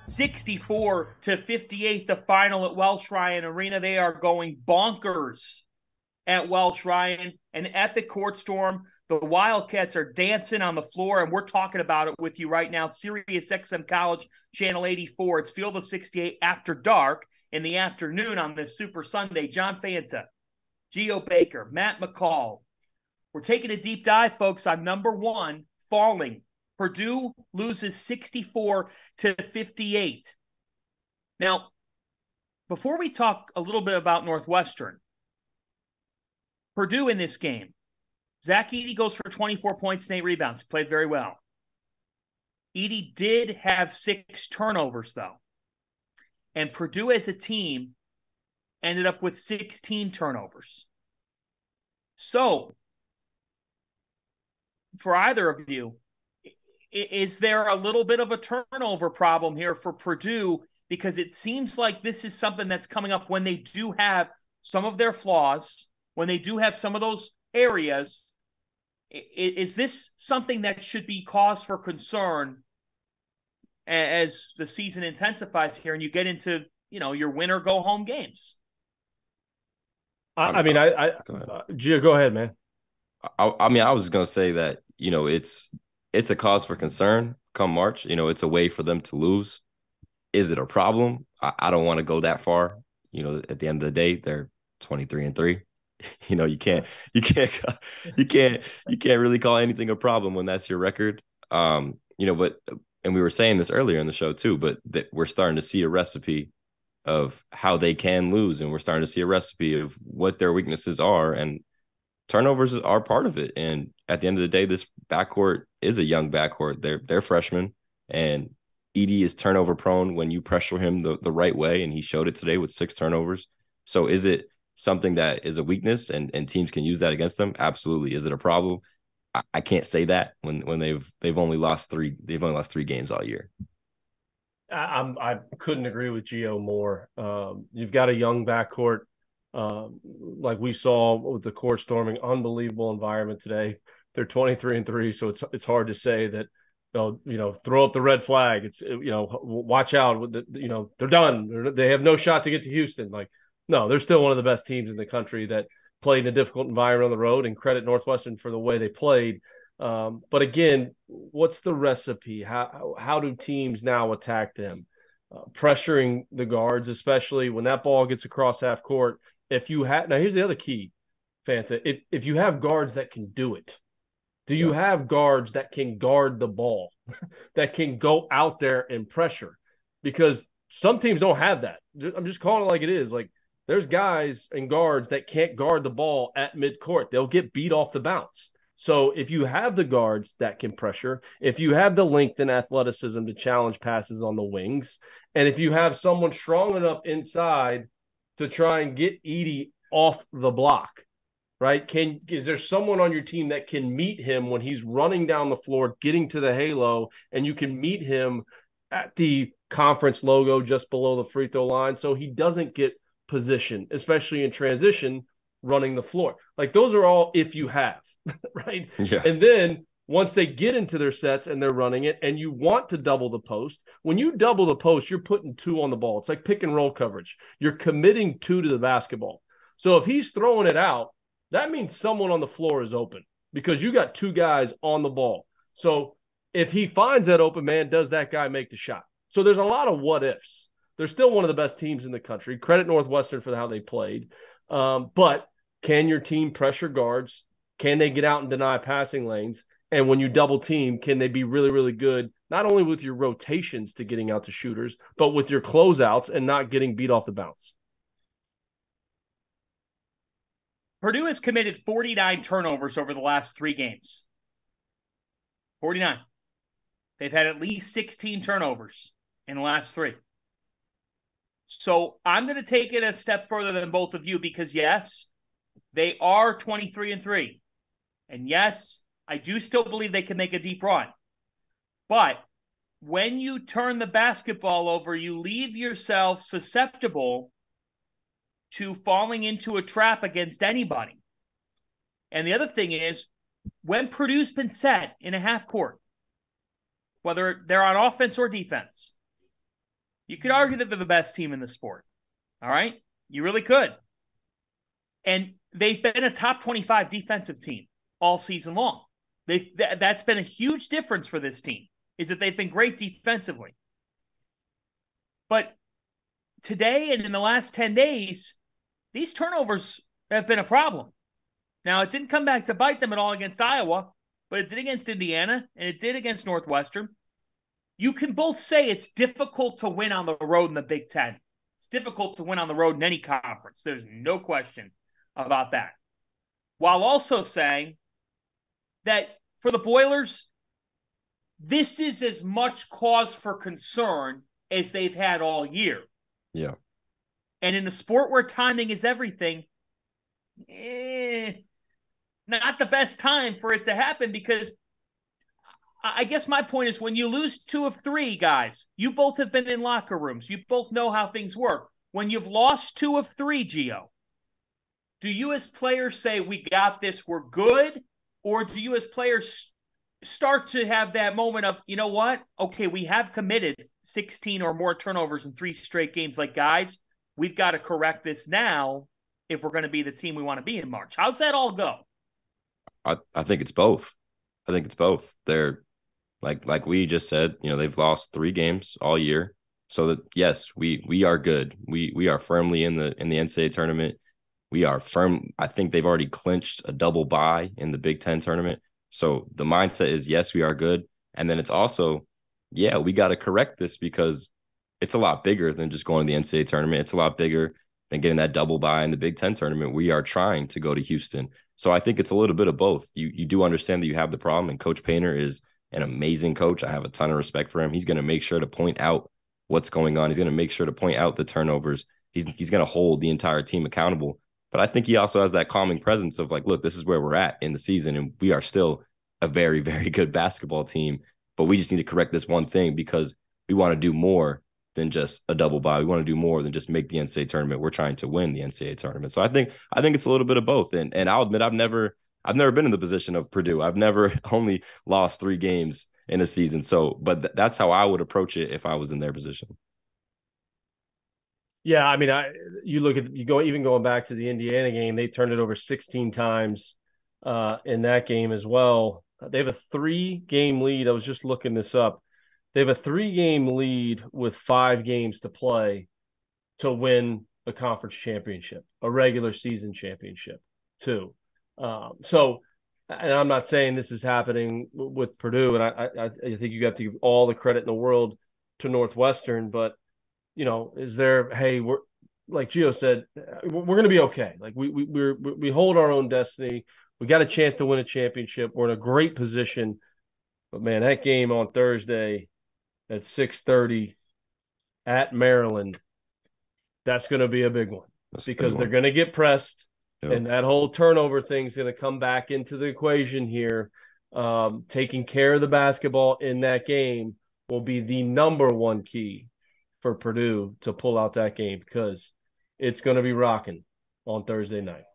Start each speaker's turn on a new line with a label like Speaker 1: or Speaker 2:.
Speaker 1: 64-58, the final at Welsh Ryan Arena. They are going bonkers at Welsh Ryan. And at the Court Storm, the Wildcats are dancing on the floor, and we're talking about it with you right now. Sirius XM College, Channel 84. It's Field of 68 after dark in the afternoon on this Super Sunday. John Fanta, Geo Baker, Matt McCall. We're taking a deep dive, folks, on number one, falling. Purdue loses 64-58. Now, before we talk a little bit about Northwestern, Purdue in this game, Zach Edey goes for 24 points and 8 rebounds. Played very well. Edey did have 6 turnovers, though. And Purdue as a team ended up with 16 turnovers. So, for either of you, is there a little bit of a turnover problem here for Purdue? Because it seems like this is something that's coming up when they do have some of their flaws, when they do have some of those areas. Is this something that should be cause for concern as the season intensifies here and you get into, your win or go home games?
Speaker 2: Gio, go ahead, man.
Speaker 3: I was going to say that, it's a cause for concern come March. It's a way for them to lose. Is it a problem? I don't want to go that far. At the end of the day, they're 23-3. You can't really call anything a problem when that's your record. But and we were saying this earlier in the show too, but that we're starting to see a recipe of how they can lose, and we're starting to see a recipe of what their weaknesses are, and turnovers are part of it. And at the end of the day, this backcourt is a young backcourt. They're freshmen, and Edey is turnover prone when you pressure him the right way, and he showed it today with 6 turnovers. So is it something that is a weakness and teams can use that against them? Absolutely. Is it a problem? I can't say that when they've only lost 3 games all year.
Speaker 2: I couldn't agree with Gio more. You've got a young backcourt. Like we saw with the Court Storming, unbelievable environment today. They're 23-3, so it's hard to say that throw up the red flag. It's watch out. They're done. They have no shot to get to Houston. No, they're still one of the best teams in the country that played in a difficult environment on the road, and credit Northwestern for the way they played. But again, what's the recipe? How do teams now attack them? Pressuring the guards, especially when that ball gets across half court. Now here's the other key, Fanta. If you have guards that can do it, do you have guards that can guard the ball, that can go out there and pressure? Because some teams don't have that. I'm just calling it like it is. There's guys and guards that can't guard the ball at midcourt. They'll get beat off the bounce. So if you have the guards that can pressure, if you have the length and athleticism to challenge passes on the wings, and if you have someone strong enough inside to try and get Edey off the block, right? Is there someone on your team that can meet him when he's running down the floor, getting to the halo, and you can meet him at the conference logo just below the free throw line so he doesn't get position, especially in transition, running the floor? Those are all if you have, right?
Speaker 3: Yeah.
Speaker 2: And then once they get into their sets and they're running it and you want to double the post, when you double the post, you're putting 2 on the ball. It's like pick and roll coverage. You're committing 2 to the basketball. So if he's throwing it out, that means someone on the floor is open because you got 2 guys on the ball. So if he finds that open man, does that guy make the shot? So there's a lot of what ifs. They're still one of the best teams in the country. Credit Northwestern for how they played. But can your team pressure guards? Can they get out and deny passing lanes? And when you double team, can they be really, really good, not only with your rotations to getting out to shooters, but with your closeouts and not getting beat off the bounce?
Speaker 1: Purdue has committed 49 turnovers over the last 3 games. 49. They've had at least 16 turnovers in the last 3. So I'm going to take it a step further than both of you because, yes, they are 23-3. And, yes, I do still believe they can make a deep run. But when you turn the basketball over, you leave yourself susceptible to falling into a trap against anybody. And the other thing is, when Purdue's been set in a half court, whether they're on offense or defense, You could argue that they're the best team in the sport. All right? You really could. And they've been a top 25 defensive team all season long. That's been a huge difference for this team, is that they've been great defensively. But today and in the last 10 days, these turnovers have been a problem. Now, it didn't come back to bite them at all against Iowa, but it did against Indiana, and it did against Northwestern. You can both say it's difficult to win on the road in the Big Ten. It's difficult to win on the road in any conference. There's no question about that. While also saying that for the Boilers, this is as much cause for concern as they've had all year.
Speaker 3: Yeah.
Speaker 1: And in a sport where timing is everything, not the best time for it to happen, because I guess my point is when you lose 2 of 3, guys, you both have been in locker rooms. You both know how things work. When you've lost 2 of 3, Gio, do you as players say, we got this, we're good? Or do you as players start to have that moment of, you know what? Okay, we have committed 16 or more turnovers in 3 straight games. Like, guys, we've got to correct this now if we're going to be the team we want to be in March. How's that all go?
Speaker 3: I think it's both. I think it's both. They're like we just said, they've lost 3 games all year. So that, yes, we are good. We are firmly in the NCAA tournament. We are firm. I think they've already clinched a double bye in the Big Ten tournament. So the mindset is, yes, we are good. And then it's also, yeah, we got to correct this because it's a lot bigger than just going to the NCAA tournament. It's a lot bigger than getting that double bye in the Big Ten tournament. We are trying to go to Houston. So I think it's a little bit of both. You do understand that you have the problem, and Coach Painter is an amazing coach. I have a ton of respect for him. He's going to make sure to point out what's going on. He's going to make sure to point out the turnovers. He's going to hold the entire team accountable. But I think he also has that calming presence of like, look, this is where we're at in the season, and we are still a very, very good basketball team. But we just need to correct this one thing because we want to do more than just a double bye. We want to do more than just make the NCAA tournament. We're trying to win the NCAA tournament. So I think it's a little bit of both. And I'll admit I've never been in the position of Purdue. I've never only lost 3 games in a season. So, but that's how I would approach it if I was in their position.
Speaker 2: Yeah, I mean, even going back to the Indiana game, they turned it over 16 times in that game as well. They have a 3-game lead. I was just looking this up. They have a 3-game lead with 5 games to play to win a conference championship, a regular season championship, too. So, and I'm not saying this is happening with Purdue, and I think you have to give all the credit in the world to Northwestern, but is there? Hey, we're like Gio said, we're going to be okay. Like we hold our own destiny. We got a chance to win a championship. We're in a great position. But man, that game on Thursday at 6:30 at Maryland, that's going to be a big one because they're going to get pressed, and that whole turnover thing is going to come back into the equation here. Taking care of the basketball in that game will be the number one key for Purdue to pull out that game because it's going to be rocking on Thursday night.